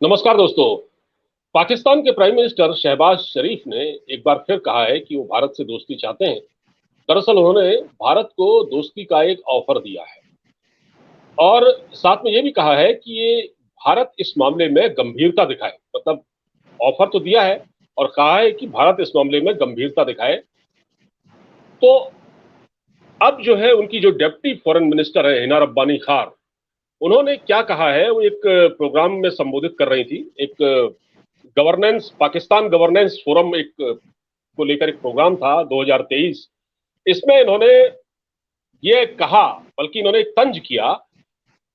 नमस्कार दोस्तों। पाकिस्तान के प्राइम मिनिस्टर शहबाज शरीफ ने एक बार फिर कहा है कि वो भारत से दोस्ती चाहते हैं। दरअसल उन्होंने भारत को दोस्ती का एक ऑफर दिया है और साथ में ये भी कहा है कि ये भारत इस मामले में गंभीरता दिखाए। मतलब ऑफर तो दिया है और कहा है कि भारत इस मामले में गंभीरता दिखाए। तो अब जो है उनकी जो डिप्टी फॉरेन मिनिस्टर है हिना रब्बानी खार, उन्होंने क्या कहा है, वो एक प्रोग्राम में संबोधित कर रही थी। एक गवर्नेंस पाकिस्तान गवर्नेंस फोरम एक को लेकर एक प्रोग्राम था 2023। इसमें इन्होंने ये कहा, बल्कि इन्होंने एक तंज किया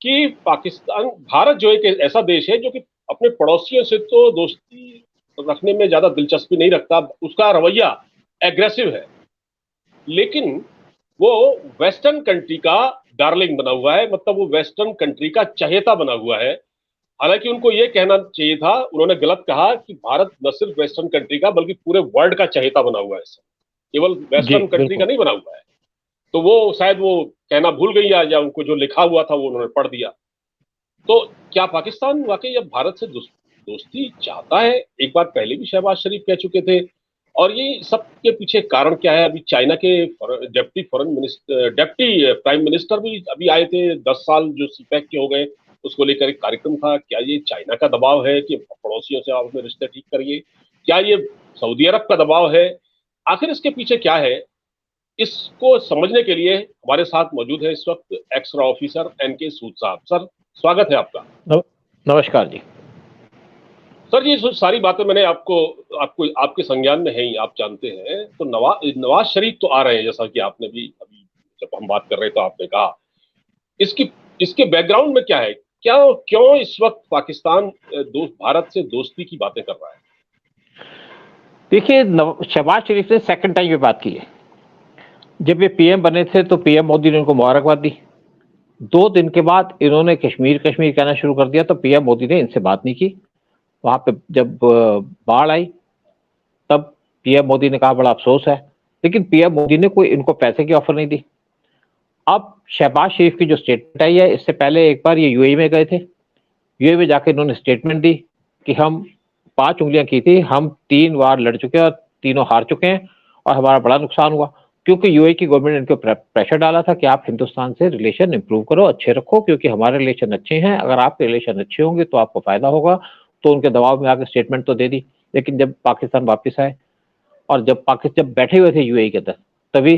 कि पाकिस्तान भारत जो एक ऐसा देश है जो कि अपने पड़ोसियों से तो दोस्ती रखने में ज्यादा दिलचस्पी नहीं रखता, उसका रवैया एग्रेसिव है, लेकिन वो वेस्टर्न कंट्री का डार्लिंग बना हुआ है। मतलब वो वेस्टर्न कंट्री का चहेता बना हुआ है। हालांकि उनको ये कहना चाहिए था, उन्होंने गलत कहा कि भारत न सिर्फ वेस्टर्न कंट्री का बल्कि पूरे वर्ल्ड का चहेता बना हुआ है, केवल जी वेस्टर्न कंट्री का बिल्कुल। नहीं बना हुआ है। तो वो शायद वो कहना भूल गई, या उनको जो लिखा हुआ था वो उन्होंने पढ़ दिया। तो क्या पाकिस्तान वाकई अब भारत से दोस्ती चाहता है? एक बार पहले भी शहबाज शरीफ कह चुके थे। और ये सब के पीछे कारण क्या है? अभी चाइना के डेप्टी प्राइम मिनिस्टर भी अभी आए थे। 10 साल जो सीपैक के हो गए, उसको लेकर एक कार्यक्रम था। क्या ये चाइना का दबाव है कि पड़ोसियों से आप अपने रिश्ते ठीक करिए? क्या ये सऊदी अरब का दबाव है? आखिर इसके पीछे क्या है? इसको समझने के लिए हमारे साथ मौजूद है इस वक्त एक्स्ट्रा ऑफिसर एनके सूद साहब। सर, स्वागत है आपका। नव- नमस्कार जी। सर, ये सारी बातें मैंने आपको आपको आपके संज्ञान में है ही, आप जानते हैं। तो नवाज शरीफ तो आ रहे हैं, जैसा कि आपने भी अभी जब हम बात कर रहे तो आपने कहा। इसकी इसके बैकग्राउंड में क्या है? क्या क्यों इस वक्त पाकिस्तान भारत से दोस्ती की बातें कर रहा है? देखिए, शहबाज शरीफ ने सेकंड टाइम ये बात की है। जब ये पीएम बने थे तो पीएम मोदी ने उनको मुबारकबाद दी। 2 दिन के बाद इन्होंने कश्मीर कश्मीर कहना शुरू कर दिया, तो पीएम मोदी ने इनसे बात नहीं की। वहां पे जब बाढ़ आई तब पीएम मोदी ने कहा बड़ा अफसोस है, लेकिन पीएम मोदी ने कोई इनको पैसे की ऑफर नहीं दी। अब शहबाज शरीफ की जो स्टेटमेंट आई है, इससे पहले एक बार ये यूएई में गए थे। यूएई में जाकर इन्होंने स्टेटमेंट दी कि हम 5 उंगलियां की थी, हम 3 बार लड़ चुके हैं और तीनों हार चुके हैं और हमारा बड़ा नुकसान हुआ, क्योंकि यूएई की गवर्नमेंट ने इनको प्रेशर डाला था कि आप हिंदुस्तान से रिलेशन इंप्रूव करो, अच्छे रखो, क्योंकि हमारे रिलेशन अच्छे हैं, अगर आपके रिलेशन अच्छे होंगे तो आपको फायदा होगा। तो उनके दबाव में आकर स्टेटमेंट तो दे दी। लेकिन जब पाकिस्तान वापस आए और जब पाकिस्तान जब बैठे हुए थे यूएई के अंदर, तभी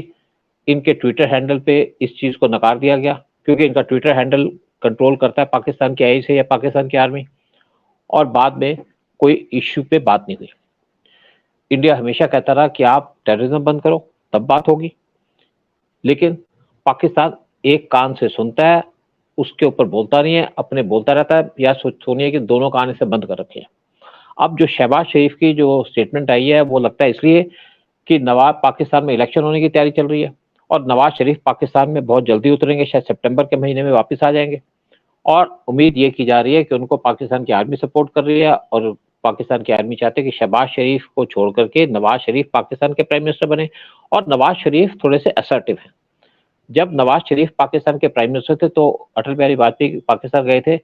इनके ट्विटर हैंडल पे इस चीज को नकार दिया गया, क्योंकि इनका ट्विटर हैंडल कंट्रोल करता है पाकिस्तान की आईएसआई या पाकिस्तान की आर्मी। और बाद में कोई इश्यू पे बात नहीं हुई। इंडिया हमेशा कहता रहा कि आप टेररिज्म बंद करो तब बात होगी, लेकिन पाकिस्तान एक कान से सुनता है, उसके ऊपर बोलता नहीं है, अपने बोलता रहता है, या सुनिए कि दोनों कान से बंद कर रखे हैं। अब जो शहबाज शरीफ की जो स्टेटमेंट आई है, वो लगता है इसलिए कि नवाब पाकिस्तान में इलेक्शन होने की तैयारी चल रही है और नवाज शरीफ पाकिस्तान में बहुत जल्दी उतरेंगे, शायद सितंबर के महीने में वापस आ जाएंगे। और उम्मीद ये की जा रही है कि उनको पाकिस्तान की आर्मी सपोर्ट कर रही है और पाकिस्तान की आर्मी चाहते हैं कि शहबाज शरीफ को छोड़ करके नवाज शरीफ पाकिस्तान के प्राइम मिनिस्टर बने। और नवाज शरीफ थोड़े से असर्टिव हैं। जब नवाज शरीफ पाकिस्तान के प्राइम मिनिस्टर थे तो अटल बिहारी वाजपेयी पाकिस्तान गए थे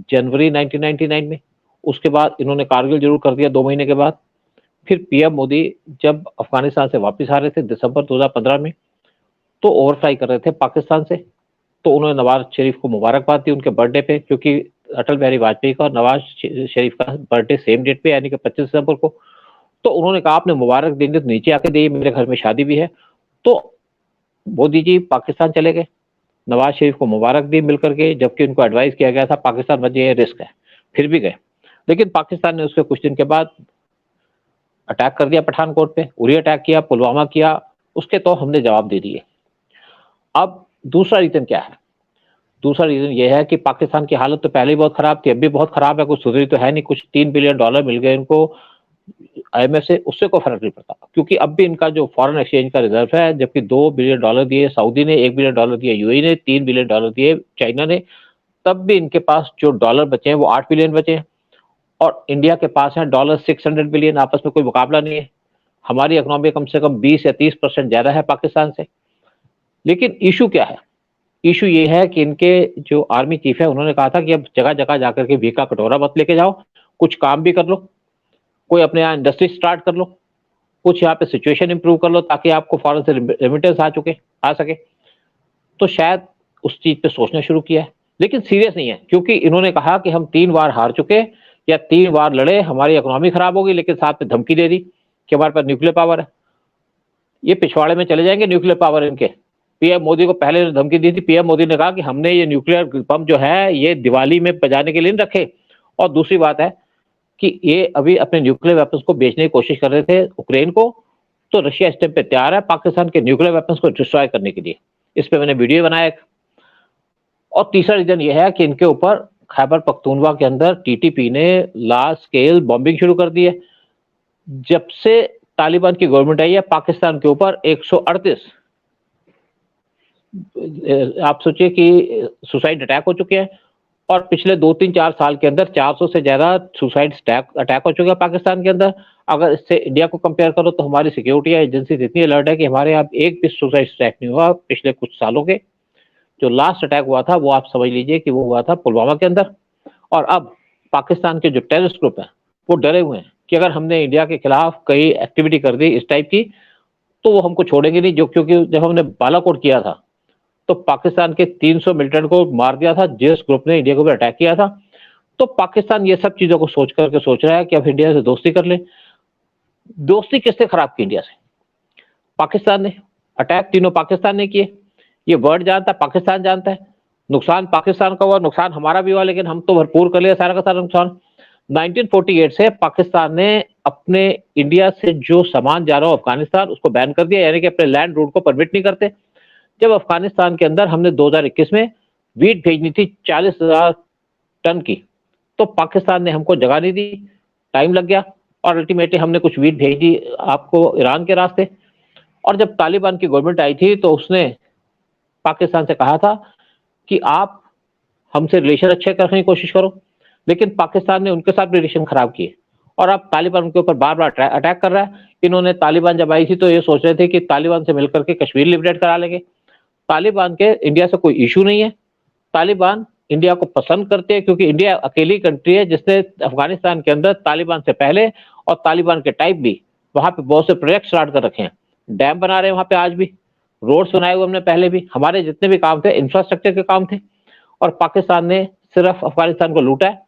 जनवरी 1999 में। उसके बाद इन्होंने कारगिल जरूर कर दिया 2 महीने के बाद। फिर पीएम मोदी जब अफगानिस्तान से वापस आ रहे थे दिसंबर 2015 में, तो ओवरफ्लाई कर रहे थे पाकिस्तान से, तो उन्होंने नवाज शरीफ को मुबारकबाद दी उनके बर्थडे पे, क्योंकि अटल बिहारी वाजपेयी का और नवाज शरीफ का बर्थडे सेम डेट पे, यानी कि 25 दिसंबर को। तो उन्होंने कहा आपने मुबारक देंगे तो नीचे आके दिए, मेरे घर में शादी भी है। तो मोदी जी पाकिस्तान चले गए, नवाज शरीफ को मुबारक दी मिलकर के, जबकि उनको एडवाइस किया गया था पाकिस्तान मत जाइए, रिस्क है। फिर भी गए, लेकिन पाकिस्तान ने उसके कुछ दिन के बाद अटैक कर दिया पठानकोट पे, उरी अटैक किया, पुलवामा किया। उसके तो हमने जवाब दे दिए। अब दूसरा रीजन क्या है? दूसरा रीजन ये है कि पाकिस्तान की हालत तो पहले ही बहुत खराब थी, अब भी बहुत खराब है, कुछ सुधरी तो है नहीं। कुछ $3 बिलियन मिल गए इनको आईएमएफ से, उससे कोई फर्क नहीं पड़ता, क्योंकि अब भी इनका जो फॉरेन एक्सचेंज का रिजर्व है, जबकि $2 बिलियन दिए सऊदी ने, $1 बिलियन दिया यूएई ने, $3 बिलियन दिए चाइना ने, तब भी इनके पास जो डॉलर बचे हैं वो 8 बिलियन बचे हैं। और इंडिया के पास है $600 बिलियन, आपस में कोई मुकाबला नहीं है। हमारी इकोनॉमी कम से कम 20 या 30% ज्यादा है पाकिस्तान से। लेकिन इशू क्या है? इशू ये है कि इनके जो आर्मी चीफ है उन्होंने कहा था कि अब जगह जगह जाकर के वी का कटोरा मत लेके जाओ, कुछ काम भी कर लो, कोई अपने यहाँ इंडस्ट्री स्टार्ट कर लो, कुछ यहाँ पे सिचुएशन इंप्रूव कर लो ताकि आपको फॉरेन से रेमिटेंस आ सके। तो शायद उस चीज पे सोचना शुरू किया है, लेकिन सीरियस नहीं है, क्योंकि इन्होंने कहा कि हम 3 बार हार चुके या 3 बार लड़े, हमारी इकोनॉमी खराब होगी, लेकिन साथ में धमकी दे दी कि हमारे पास न्यूक्लियर पावर है। ये पिछवाड़े में चले जाएंगे न्यूक्लियर पावर इनके। पीएम मोदी को पहले धमकी दी थी, पीएम मोदी ने कहा कि हमने ये न्यूक्लियर बम जो है ये दिवाली में बजाने के लिए नहीं रखे। और दूसरी बात है कि ये अभी अपने न्यूक्लियर वेपन्स को बेचने की कोशिश कर रहे थे उक्रेन को, तो रशिया इस टाइम पे तैयार है पाकिस्तान के न्यूक्लियर वेपन्स को डिस्ट्रॉय करने के लिए। इस पे मैंने वीडियो बनाया। और तीसरा रीजन ये है कि इनके ऊपर खैबर पख्तूनख्वा के अंदर टीटीपी ने लार्ज स्केल बॉम्बिंग शुरू कर दी है। जब से तालिबान की गवर्नमेंट आई है पाकिस्तान के ऊपर 138 आप सोचिए कि सुसाइड अटैक हो चुके हैं, और पिछले 2-3-4 साल के अंदर 400 से ज्यादा सुसाइड अटैक हो चुके हैं पाकिस्तान के अंदर। अगर इससे इंडिया को कंपेयर करो तो हमारी सिक्योरिटी एजेंसी इतनी अलर्ट है कि हमारे यहाँ एक भी सुसाइड अटैक नहीं हुआ पिछले कुछ सालों के। जो लास्ट अटैक हुआ था वो आप समझ लीजिए कि वो हुआ था पुलवामा के अंदर। और अब पाकिस्तान के जो टेररिस्ट ग्रुप है वो डरे हुए हैं कि अगर हमने इंडिया के खिलाफ कई एक्टिविटी कर दी इस टाइप की तो वो हमको छोड़ेंगे नहीं। जो क्योंकि जब हमने बालाकोट किया था तो पाकिस्तान के 300 मिलिटेंट को मार दिया था जिस ग्रुप ने इंडिया के ऊपर अटैक किया था। तो पाकिस्तान ये सब चीजों को सोच रहा है कि अब इंडिया से दोस्ती कर ले। दोस्ती किससे खराब की? इंडिया से। पाकिस्तान ने अटैक तीनों पाकिस्तान ने किए, ये वर्ल्ड जानता है, पाकिस्तान जानता है। नुकसान पाकिस्तान का हुआ, नुकसान हमारा भी हुआ, लेकिन हम तो भरपूर कर लिया सारा का सारा नुकसान। 1948 से पाकिस्तान ने अपने इंडिया से जो सामान जा रहा हो अफगानिस्तान उसको बैन कर दिया, यानी कि अपने लैंड रूट को परमिट नहीं करते। जब अफगानिस्तान के अंदर हमने 2021 में वीट भेजनी थी 40,000 टन की, तो पाकिस्तान ने हमको जगह नहीं दी, टाइम लग गया, और अल्टीमेटली हमने कुछ वीट भेज दी आपको ईरान के रास्ते। और जब तालिबान की गवर्नमेंट आई थी तो उसने पाकिस्तान से कहा था कि आप हमसे रिलेशन अच्छे रखने की कोशिश करो, लेकिन पाकिस्तान ने उनके साथ भी रिलेशन खराब किए। और अब तालिबान उनके ऊपर बार बार अटैक कर रहा है। इन्होंने तालिबान जब आई थी तो ये सोच रहे थे कि तालिबान से मिलकर के कश्मीर लिबरेट करा लेंगे। तालिबान के इंडिया से कोई इशू नहीं है। तालिबान इंडिया को पसंद करते हैं क्योंकि इंडिया अकेली कंट्री है जिसने अफगानिस्तान के अंदर तालिबान से पहले और तालिबान के टाइप भी वहां पे बहुत से प्रोजेक्ट स्टार्ट कर रखे हैं। डैम बना रहे हैं वहां पे, आज भी रोड्स बनाए हुए हमने, पहले भी हमारे जितने भी काम थे इंफ्रास्ट्रक्चर के काम थे। और पाकिस्तान ने सिर्फ अफगानिस्तान को लूटा है,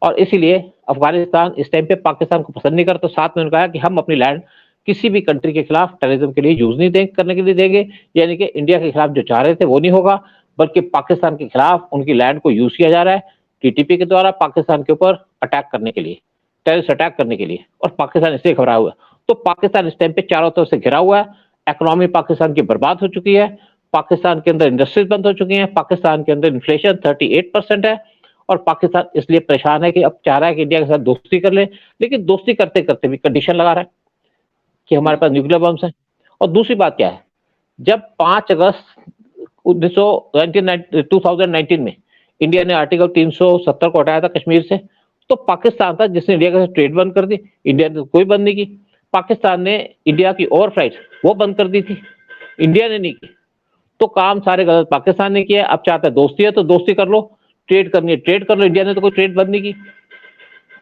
और इसीलिए अफगानिस्तान इस टाइम पे पाकिस्तान को पसंद नहीं करता। तो साथ में उन्होंने कहा कि हम अपनी लैंड किसी भी कंट्री के खिलाफ टेररिज्म के लिए यूज नहीं करने के लिए देंगे, यानी कि इंडिया के खिलाफ जो चाह रहे थे वो नहीं होगा, बल्कि पाकिस्तान के खिलाफ उनकी लैंड को यूज किया जा रहा है टीटीपी के द्वारा पाकिस्तान के ऊपर अटैक करने के लिए, टेररिस्ट अटैक करने के लिए। और पाकिस्तान इससे घबरा हुआ है। तो पाकिस्तान इस टाइम पे चारों तरफ से घिरा हुआ है। इकोनॉमी पाकिस्तान की बर्बाद हो चुकी है, पाकिस्तान के अंदर इंडस्ट्रीज बंद हो चुकी हैं, पाकिस्तान के अंदर इन्फ्लेशन 38% है, और पाकिस्तान इसलिए परेशान है कि अब चाह रहा है कि इंडिया के साथ दोस्ती कर ले, लेकिन दोस्ती करते करते भी कंडीशन लगा रहा है कि हमारे पास न्यूक्लियर बम्स हैं। और दूसरी बात क्या है, जब 5 अगस्त 2019 में इंडिया ने आर्टिकल 370 को हटाया था कश्मीर से, तो पाकिस्तान था जिसने इंडिया के साथ ट्रेड बंद कर दी। इंडिया ने तो कोई बंद नहीं की। पाकिस्तान ने इंडिया की ओवर फ्लाइट वो बंद कर दी थी, इंडिया ने नहीं की। तो काम सारे गलत पाकिस्तान ने किया। अब चाहता है दोस्ती है तो दोस्ती कर लो, ट्रेड करनी है ट्रेड कर लो, इंडिया ने तो कोई ट्रेड बंद नहीं की।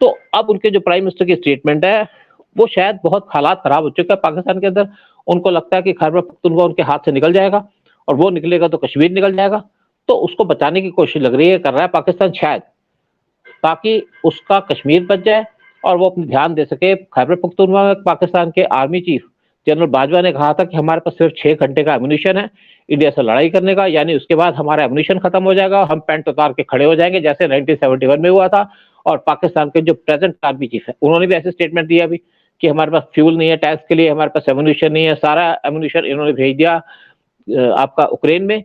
तो अब उनके जो प्राइम मिनिस्टर की स्टेटमेंट है वो शायद बहुत हालात खराब हो चुके हैं पाकिस्तान के अंदर। उनको लगता है कि खैबर पख्तूनख्वा उनके हाथ से निकल जाएगा, और वो निकलेगा तो कश्मीर निकल जाएगा। तो उसको बचाने की कोशिश लग रही है, कर रहा है पाकिस्तान शायद, ताकि उसका कश्मीर बच जाए और वो अपने ध्यान दे सके खैबर पख्तूनख्वा में। पाकिस्तान के आर्मी चीफ जनरल बाजवा ने कहा था कि हमारे पास सिर्फ 6 घंटे का एमुनिशन है इंडिया से लड़ाई करने का, यानी उसके बाद हमारा एमुनिशन खत्म हो जाएगा, हम पैंट उतार के खड़े हो जाएंगे जैसे 1971 में हुआ था। और पाकिस्तान के जो प्रेजेंट आर्मी चीफ है उन्होंने भी ऐसे स्टेटमेंट दिया भी कि हमारे पास फ्यूल नहीं है टैंक्स के लिए, हमारे पास एमुनिशन नहीं है, सारा एमुनिशन इन्होंने भेज दिया आपका उक्रेन में,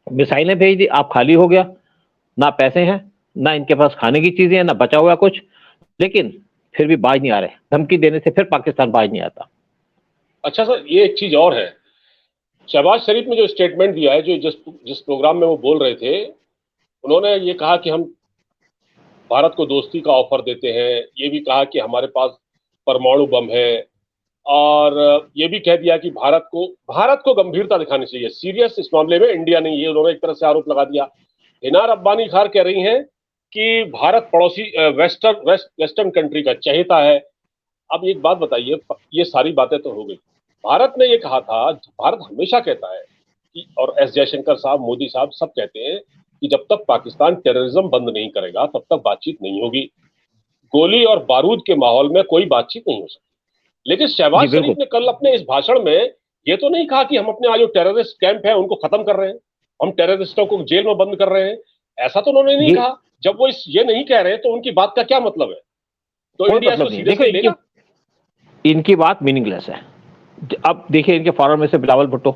मिसाइलें भेज दी, आप खाली हो गया, ना पैसे हैं, ना इनके पास खाने की चीजें हैं, ना बचा हुआ कुछ। लेकिन फिर भी बाज नहीं आ रहे, धमकी देने से फिर पाकिस्तान बाज नहीं आता। अच्छा सर, ये एक चीज और है, शहबाज शरीफ ने जो स्टेटमेंट दिया है, जो जिस प्रोग्राम में वो बोल रहे थे, उन्होंने ये कहा कि हम भारत को दोस्ती का ऑफर देते हैं, ये भी कहा कि हमारे पास परमाणु बम है, और ये भी कह दिया कि भारत को गंभीरता दिखानी चाहिए, सीरियस इस मामले में इंडिया नहीं है। उन्होंने एक तरह से आरोप लगा दिया। हिना रब्बानी खार कह रही हैं कि भारत पड़ोसी वेस्टर्न कंट्री का चहेता है। अब एक बात बताइए, ये सारी बातें तो हो गई, भारत ने ये कहा था, भारत हमेशा कहता है कि, और एस जयशंकर साहब, मोदी साहब सब कहते हैं कि जब तक पाकिस्तान टेररिज्म बंद नहीं करेगा तब तक बातचीत नहीं होगी, गोली और बारूद के माहौल में कोई बातचीत नहीं हो सकती। लेकिन जी शहबाज शरीफ बिल्कुल। ने कल अपने इस भाषण में ये तो नहीं कहा कि हम अपने जो टेररिस्ट कैंप है उनको खत्म कर रहे हैं, हम टेररिस्टों को जेल में बंद कर रहे हैं, ऐसा तो उन्होंने नहीं ये कहा। जब वो ये नहीं कह रहे तो उनकी बात का क्या मतलब है? तो कोई इंडिया इसको मतलब नहीं है। देखो सीरियसली लेगा? इनकी बात मीनिंगलेस है। अब देखिए इनके फॉरन में से बिलावल भुट्टो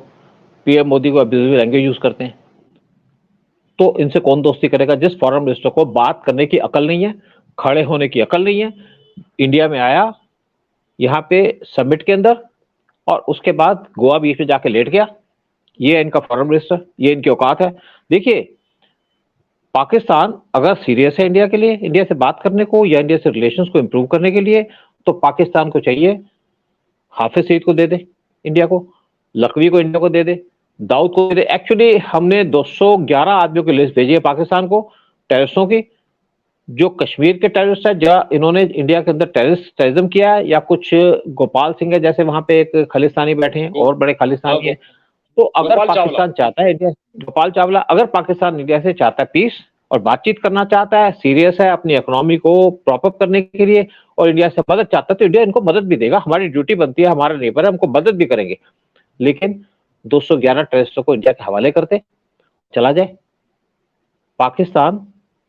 पीएम मोदी को अब्यूजिव लैंग्वेज यूज करते हैं, तो इनसे कौन दोस्ती करेगा जिस फॉरेन मिनिस्टर को बात करने की अकल नहीं है, खड़े होने की अकल नहीं है। इंडिया में आया, यहाँ पे समिट के अंदर, और उसके बाद गोवा बीच में जाके लेट गया। ये है इनका फॉरेन मिनिस्टर, ये इनकी औकात है। देखिए पाकिस्तान अगर सीरियस है इंडिया के लिए, इंडिया से बात करने को या इंडिया से रिलेशंस को इंप्रूव करने के लिए, तो पाकिस्तान को चाहिए हाफिज सईद को दे दे इंडिया को, लखवी को इंडिया को दे दे, दाऊद को दे दे। एक्चुअली हमने 211 आदमियों की लिस्ट भेजी है पाकिस्तान को, टेररिस्टों की, जो कश्मीर के टेररिस्ट है, जहां इन्होंने इंडिया के अंदर टेररिज्म किया है, या कुछ गोपाल सिंह है जैसे वहां पे एक खालिस्तानी बैठे हैं और बड़े हाँ, खालिस्तानी है। तो अगर गोपाल चावला। पाकिस्तान चाहता है इंडिया, गोपाल चावला, अगर पाकिस्तान इंडिया से चाहता है पीस और बातचीत करना चाहता है, सीरियस है अपनी इकोनॉमी को प्रॉप अप करने के लिए, और इंडिया से मदद चाहता है, तो इंडिया इनको मदद भी देगा। हमारी ड्यूटी बनती है, हमारा नेबर है, हमको मदद भी करेंगे। लेकिन 211 टेररिस्टों को इंडिया के हवाले करते चला जाए, पाकिस्तान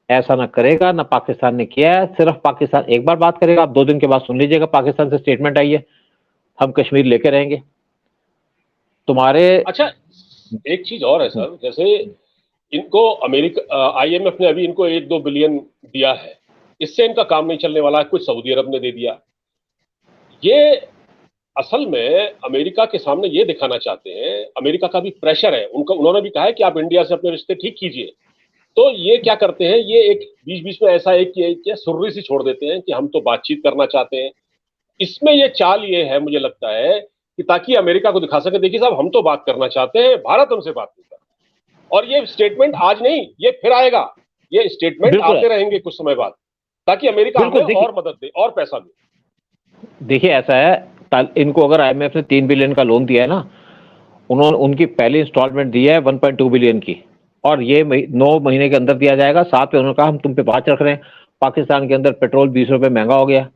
ऐसा ना करेगा, ना पाकिस्तान ने किया है। सिर्फ पाकिस्तान एक बार बात करेगा, आप 2 दिन के बाद सुन लीजिएगा पाकिस्तान से स्टेटमेंट आई है, हम कश्मीर लेके रहेंगे तुम्हारे। अच्छा, एक चीज और है सर, जैसे इनको अमेरिका, आईएमएफ ने अभी इनको 1-2 बिलियन दिया है, इससे इनका काम नहीं चलने वाला है, कुछ सऊदी अरब ने दे दिया। ये असल में अमेरिका के सामने ये दिखाना चाहते हैं, अमेरिका का भी प्रेशर है उनका, उन्होंने भी कहा है कि आप इंडिया से अपने रिश्ते ठीक कीजिए। तो ये क्या करते हैं, ये एक बीच बीच में ऐसा एक सुर्री सी छोड़ देते हैं कि हम तो बातचीत करना चाहते हैं। इसमें ये चाल ये है, मुझे लगता है कि ताकि अमेरिका को दिखा सके, देखिए साहब हम तो बात करना चाहते हैं, भारत हमसे बात नहीं कर। और ये स्टेटमेंट आज नहीं, ये फिर आएगा, ये स्टेटमेंट बिल्कुल, आते रहेंगे कुछ समय बाद, ताकि अमेरिका हमें बिल्कुल। देखिए, और मदद दे और पैसा दे। देखिए ऐसा है, इनको अगर आईएमएफ ने 3 बिलियन का लोन दिया है ना, उन्होंने उनकी पहली इंस्टॉलमेंट दी है 1.2 बिलियन की, और ये 9 महीने के अंदर दिया जाएगा। साथ में उन्होंने कहा हम तुम पे बात रख रहे हैं। पाकिस्तान के अंदर पेट्रोल 20 रुपए महंगा हो गया,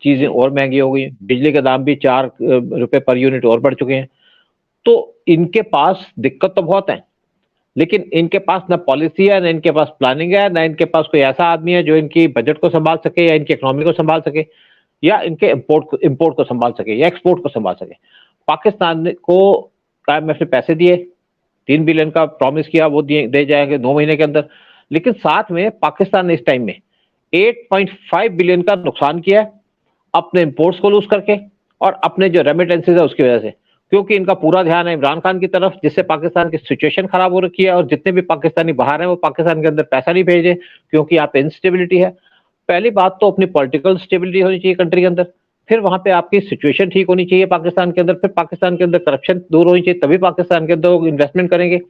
चीजें और महंगी हो गई, बिजली के दाम भी 4 रुपए पर यूनिट और बढ़ चुके हैं। तो इनके पास दिक्कत तो बहुत है, लेकिन इनके पास ना पॉलिसी है, ना इनके पास प्लानिंग है, ना इनके पास कोई ऐसा आदमी है जो इनकी बजट को संभाल सके, या इनकी इकोनॉमी को संभाल सके, या इनके इंपोर्ट को संभाल सके, या एक्सपोर्ट को संभाल सके। पाकिस्तान को आईएमएफ ने पैसे दिए, 3 बिलियन का प्रॉमिस किया, वो दिए दे जाएंगे 9 महीने के अंदर। लेकिन साथ में पाकिस्तान ने इस टाइम में 8.5 बिलियन का नुकसान किया है अपने इंपोर्ट्स को लूज करके, और अपने जो रेमिटेंसेज है उसकी वजह से, क्योंकि इनका पूरा ध्यान है इमरान खान की तरफ, जिससे पाकिस्तान की सिचुएशन खराब हो रखी है। और जितने भी पाकिस्तानी बाहर हैं वो पाकिस्तान के अंदर पैसा नहीं भेजे, क्योंकि यहाँ पे इंस्टेबिलिटी है। पहली बात तो अपनी पॉलिटिकल स्टेबिलिटी होनी चाहिए कंट्री के अंदर, फिर वहां पे आपकी सिचुएशन ठीक होनी चाहिए पाकिस्तान के अंदर, फिर पाकिस्तान के अंदर करप्शन दूर होनी चाहिए, तभी पाकिस्तान के अंदर इन्वेस्टमेंट करेंगे।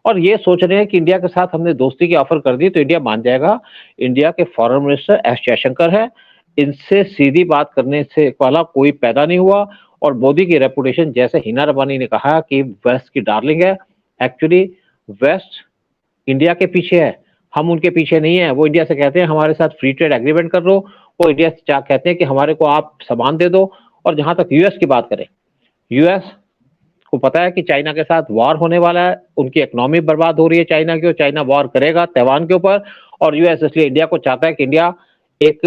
और ये सोच रहे हैं कि इंडिया के साथ हमने दोस्ती की ऑफर कर दी तो इंडिया मान जाएगा। इंडिया के फॉरेन मिनिस्टर एस जयशंकर है, इनसे सीधी बात करने से वाला कोई पैदा नहीं हुआ। और मोदी की रेपुटेशन, जैसे हिना रबानी ने कहा कि वेस्ट की डार्लिंग है, एक्चुअली वेस्ट इंडिया के पीछे है, हम उनके पीछे नहीं है। वो इंडिया से कहते हैं हमारे साथ फ्री ट्रेड एग्रीमेंट कर लो, वो इंडिया से कहते हैं कि हमारे को आप सामान दे दो। और जहां तक यूएस की बात करें, यूएस को पता है कि चाइना के साथ वॉर होने वाला है, उनकी इकोनॉमी बर्बाद हो रही है चाइना की, और चाइना वॉर करेगा ताइवान के ऊपर। और यूएस इसलिए इंडिया को चाहता है कि इंडिया एक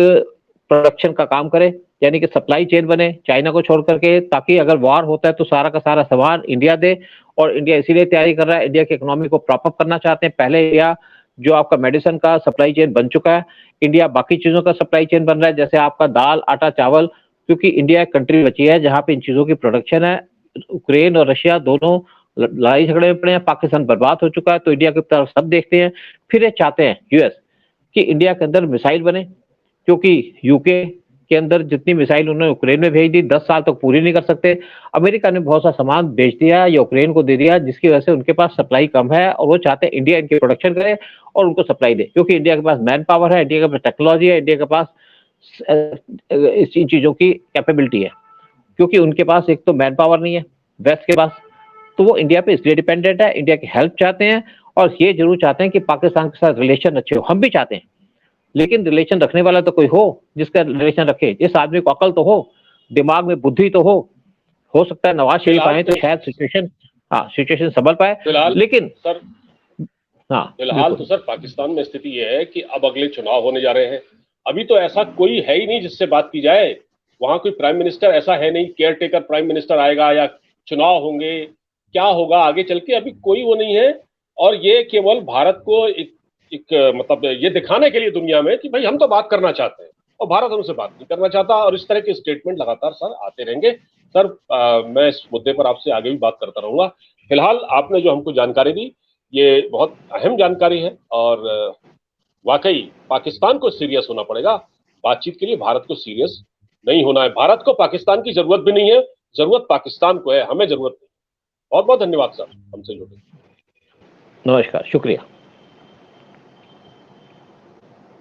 प्रोडक्शन का काम करे, यानी कि सप्लाई चेन बने चाइना को छोड़ करके, ताकि अगर वॉर होता है तो सारा का सारा सामान इंडिया दे। और इंडिया इसीलिए तैयारी कर रहा है, इंडिया की इकोनॉमी को प्रॉप अप करना चाहते हैं। पहले इंडिया जो आपका मेडिसिन का सप्लाई चेन बन चुका है, इंडिया बाकी चीजों का सप्लाई चेन बन रहा है, जैसे आपका दाल, आटा, चावल, क्योंकि इंडिया एक कंट्री बची है जहां पे इन चीजों की प्रोडक्शन है। यूक्रेन और रशिया दोनों लड़ाई झगड़े में पड़े हैं, पाकिस्तान बर्बाद हो चुका है, तो इंडिया की तरफ सब देखते हैं। फिर ये चाहते हैं यूएस कि इंडिया के अंदर मिसाइल बने, क्योंकि यूके के अंदर जितनी मिसाइल उन्होंने यूक्रेन में भेज दी 10 साल तक पूरी नहीं कर सकते। अमेरिका ने बहुत सा सामान बेच दिया, यूक्रेन को दे दिया, जिसकी वजह से उनके पास सप्लाई कम है और वो चाहते हैं इंडिया इनकी प्रोडक्शन करे और उनको सप्लाई दे, क्योंकि इंडिया के पास मैन पावर है, इंडिया के पास टेक्नोलॉजी है, इंडिया के पास इन चीजों की कैपेबिलिटी है। क्योंकि उनके पास एक तो मैन पावर नहीं है वेस्ट के पास, तो वो इंडिया पे इसलिए डिपेंडेंट है, इंडिया की हेल्प चाहते हैं और ये जरूर चाहते हैं कि पाकिस्तान के साथ रिलेशन अच्छे हो। हम भी चाहते हैं, लेकिन रिलेशन रखने वाला तो कोई हो जिसका रिलेशन रखे, इस आदमी को अकल तो हो, दिमाग में बुद्धि तो हो सकता है नवाज शरीफ आए तो शायद सिचुएशन संभल पाए। फिलहाल लेकिन सर, हाँ फिलहाल तो सर पाकिस्तान में स्थिति यह है कि अब अगले चुनाव होने जा रहे हैं। अभी तो ऐसा कोई है ही नहीं जिससे बात की जाए। वहां कोई प्राइम मिनिस्टर ऐसा है नहीं, केयर टेकर प्राइम मिनिस्टर आएगा या चुनाव होंगे, क्या होगा आगे चल के, अभी कोई वो नहीं है। और ये केवल भारत को एक मतलब ये दिखाने के लिए दुनिया में कि भाई हम तो बात करना चाहते हैं और भारत हमसे बात नहीं करना चाहता। और इस तरह के स्टेटमेंट लगातार सर आते रहेंगे। सर मैं इस मुद्दे पर आपसे आगे भी बात करता रहूंगा। फिलहाल आपने जो हमको जानकारी दी ये बहुत अहम जानकारी है और वाकई पाकिस्तान को सीरियस होना पड़ेगा बातचीत के लिए। भारत को सीरियस नहीं होना है। भारत को पाकिस्तान की जरूरत भी नहीं है, जरूरत पाकिस्तान को है, हमें जरूरत नहीं। बहुत बहुत धन्यवाद सर हमसे जुड़े। नमस्कार, शुक्रिया।